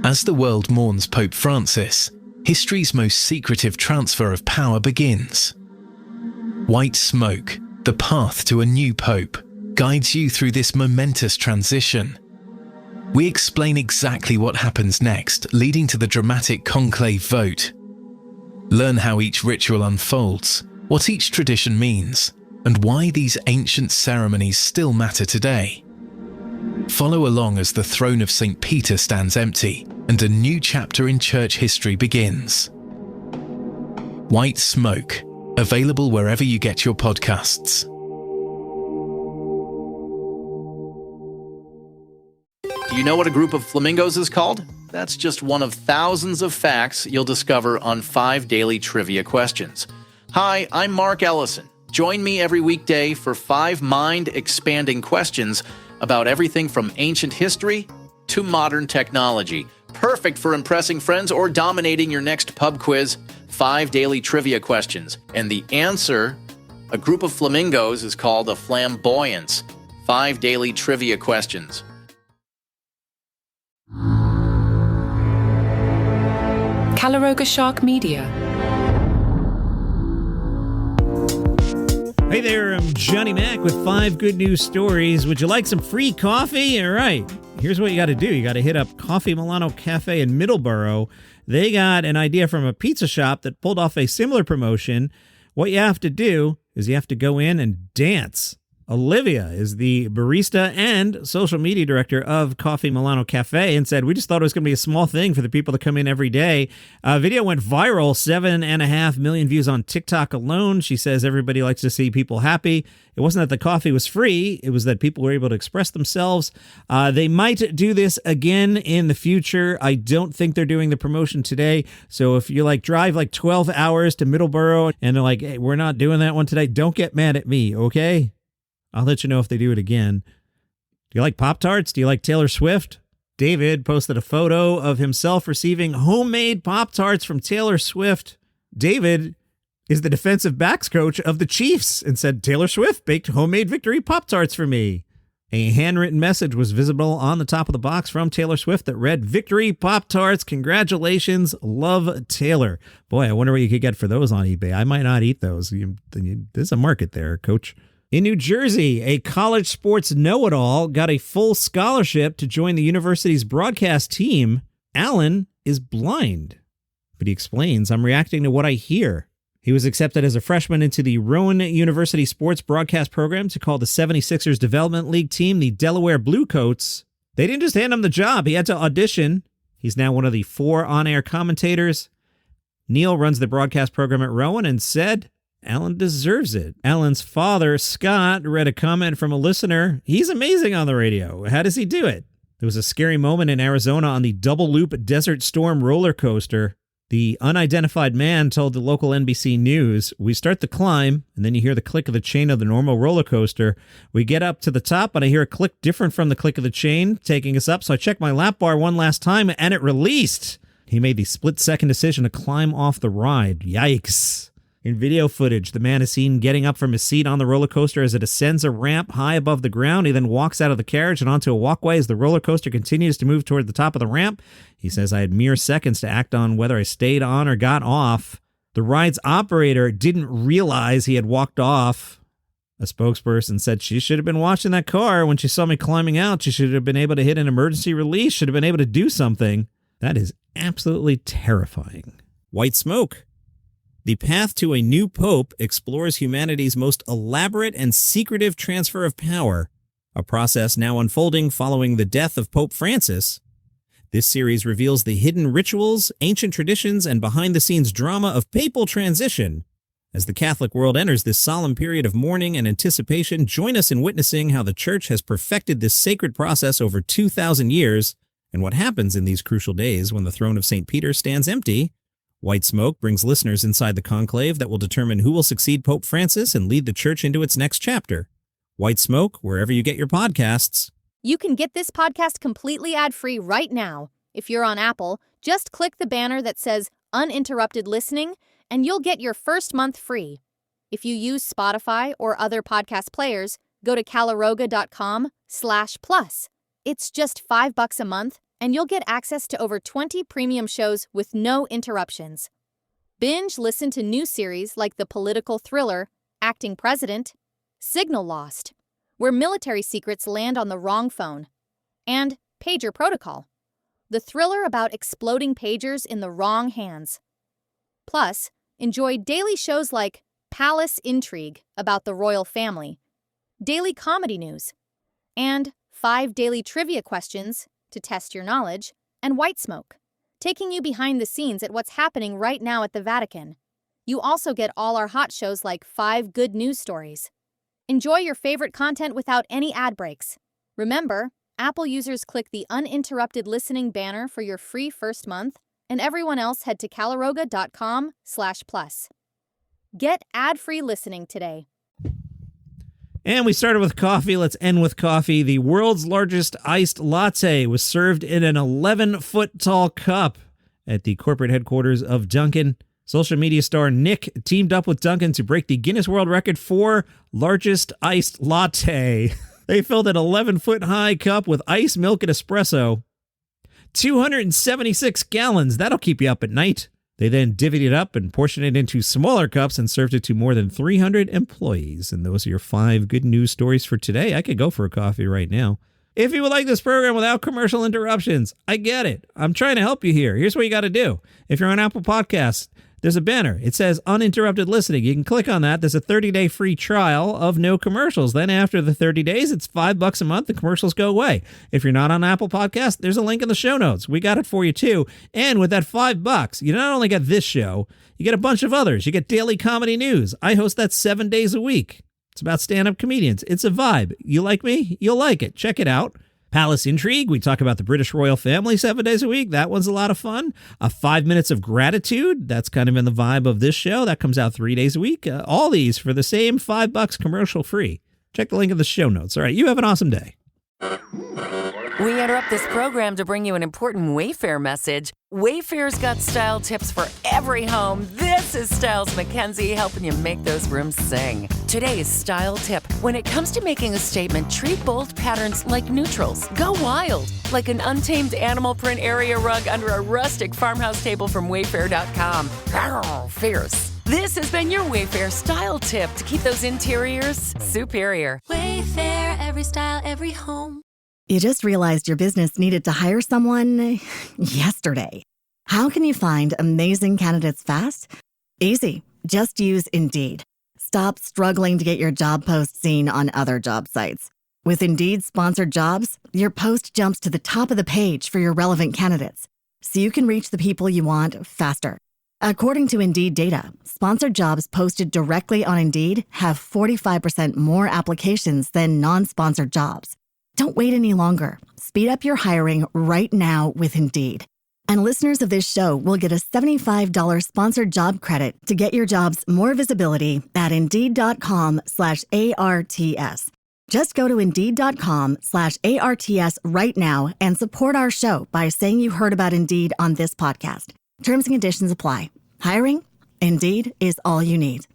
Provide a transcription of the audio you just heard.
As the world mourns Pope Francis, history's most secretive transfer of power begins. White smoke, the path to a new pope, guides you through this momentous transition. We explain exactly what happens next, leading to the dramatic conclave vote. Learn how each ritual unfolds, what each tradition means, and why these ancient ceremonies still matter today. Follow along as the throne of St. Peter stands empty and a new chapter in church history begins. White Smoke, available wherever you get your podcasts. Do you know what a group of flamingos is called? That's just one of thousands of facts you'll discover on 5 daily trivia questions. Hi, I'm Mark Ellison. Join me every weekday for 5 mind-expanding questions about everything from ancient history to modern technology. Perfect for impressing friends or dominating your next pub quiz. 5 daily trivia questions. And the answer, a group of flamingos, is called a flamboyance. 5 daily trivia questions. Caloroga Shark Media. Hey there, I'm Johnny Mac with 5 good news stories. Would you like some free coffee? All right, here's what you got to do. You got to hit up Coffee Milano Cafe in Middleborough. They got an idea from a pizza shop that pulled off a similar promotion. What you have to do is you have to go in and dance. Olivia is the barista and social media director of Coffee Milano Cafe and said, we just thought it was going to be a small thing for the people that come in every day. Video went viral, 7.5 million views on TikTok alone. She says everybody likes to see people happy. It wasn't that the coffee was free. It was that people were able to express themselves. They might do this again in the future. I don't think they're doing the promotion today. So if you drive 12 hours to Middleborough and they're like, hey, we're not doing that one today, don't get mad at me, okay? I'll let you know if they do it again. Do you like Pop-Tarts? Do you like Taylor Swift? David posted a photo of himself receiving homemade Pop-Tarts from Taylor Swift. David is the defensive backs coach of the Chiefs and said, Taylor Swift baked homemade victory Pop-Tarts for me. A handwritten message was visible on the top of the box from Taylor Swift that read, Victory Pop-Tarts, congratulations, love Taylor. Boy, I wonder what you could get for those on eBay. I might not eat those. There's a market there, coach. In New Jersey, a college sports know-it-all got a full scholarship to join the university's broadcast team. Alan is blind, but he explains, I'm reacting to what I hear. He was accepted as a freshman into the Rowan University sports broadcast program to call the 76ers Development League team the Delaware Bluecoats. They didn't just hand him the job, he had to audition. He's now one of the 4 on-air commentators. Neil runs the broadcast program at Rowan and said, Alan deserves it. Alan's father, Scott, read a comment from a listener. He's amazing on the radio. How does he do it? There was a scary moment in Arizona on the Double Loop Desert Storm roller coaster. The unidentified man told the local NBC News, we start the climb, and then you hear the click of the chain of the normal roller coaster. We get up to the top, and I hear a click different from the click of the chain taking us up, so I checked my lap bar one last time, and it released. He made the split-second decision to climb off the ride. Yikes. In video footage, the man is seen getting up from his seat on the roller coaster as it ascends a ramp high above the ground. He then walks out of the carriage and onto a walkway as the roller coaster continues to move toward the top of the ramp. He says, I had mere seconds to act on whether I stayed on or got off. The ride's operator didn't realize he had walked off. A spokesperson said she should have been watching that car when she saw me climbing out. She should have been able to hit an emergency release, should have been able to do something. That is absolutely terrifying. White smoke. The path to a new pope explores humanity's most elaborate and secretive transfer of power, a process now unfolding following the death of Pope Francis. This series reveals the hidden rituals, ancient traditions, and behind-the-scenes drama of papal transition. As the Catholic world enters this solemn period of mourning and anticipation, join us in witnessing how the Church has perfected this sacred process over 2,000 years, and what happens in these crucial days when the throne of St. Peter stands empty. White Smoke brings listeners inside the conclave that will determine who will succeed Pope Francis and lead the Church into its next chapter. White Smoke, wherever you get your podcasts. You can get this podcast completely ad-free right now. If you're on Apple, just click the banner that says Uninterrupted Listening, and you'll get your first month free. If you use Spotify or other podcast players, go to caloroga.com/plus. It's just $5 a month, and you'll get access to over 20 premium shows with no interruptions. Binge listen to new series like the political thriller Acting President, Signal Lost, where military secrets land on the wrong phone, and Pager Protocol, the thriller about exploding pagers in the wrong hands. Plus, enjoy daily shows like Palace Intrigue about the royal family, daily comedy news, and 5 daily trivia questions to test your knowledge, and White Smoke, taking you behind the scenes at what's happening right now at the Vatican. You also get all our hot shows like 5 good news stories. Enjoy your favorite content without any ad breaks. Remember, Apple users click the Uninterrupted Listening banner for your free first month, and everyone else head to caloroga.com/plus. Get ad-free listening today. And we started with coffee. Let's end with coffee. The world's largest iced latte was served in an 11-foot-tall cup at the corporate headquarters of Dunkin'. Social media star Nick teamed up with Dunkin' to break the Guinness World Record for largest iced latte. They filled an 11-foot-high cup with ice, milk, and espresso. 276 gallons. That'll keep you up at night. They then divvied it up and portioned it into smaller cups and served it to more than 300 employees. And those are your 5 good news stories for today. I could go for a coffee right now. If you would like this program without commercial interruptions, I get it. I'm trying to help you here. Here's what you got to do. If you're on Apple Podcasts, there's a banner. It says Uninterrupted Listening. You can click on that. There's a 30-day free trial of no commercials. Then after the 30 days, it's $5 a month. The commercials go away. If you're not on Apple Podcasts, there's a link in the show notes. We got it for you too. And with that $5, you not only get this show, you get a bunch of others. You get daily comedy news. I host that 7 days a week. It's about stand-up comedians. It's a vibe. You like me? You'll like it. Check it out. Palace Intrigue, we talk about the British royal family 7 days a week. That one's a lot of fun. 5 minutes of gratitude, that's kind of in the vibe of this show. That comes out 3 days a week. All these for the same $5 commercial free. Check the link in the show notes. All right, you have an awesome day. We interrupt this program to bring you an important Wayfair message. Wayfair's got style tips for every home. This is Styles McKenzie helping you make those rooms sing. Today's style tip. When it comes to making a statement, treat bold patterns like neutrals. Go wild, like an untamed animal print area rug under a rustic farmhouse table from Wayfair.com. Arr, fierce. This has been your Wayfair style tip to keep those interiors superior. Wayfair, every style, every home. You just realized your business needed to hire someone yesterday. How can you find amazing candidates fast? Easy. Just use Indeed. Stop struggling to get your job post seen on other job sites. With Indeed sponsored jobs, your post jumps to the top of the page for your relevant candidates, so you can reach the people you want faster. According to Indeed data, sponsored jobs posted directly on Indeed have 45% more applications than non-sponsored jobs. Don't wait any longer. Speed up your hiring right now with Indeed. And listeners of this show will get a $75 sponsored job credit to get your jobs more visibility at Indeed.com/ARTS. Just go to Indeed.com/ARTS right now and support our show by saying you heard about Indeed on this podcast. Terms and conditions apply. Hiring? Indeed is all you need.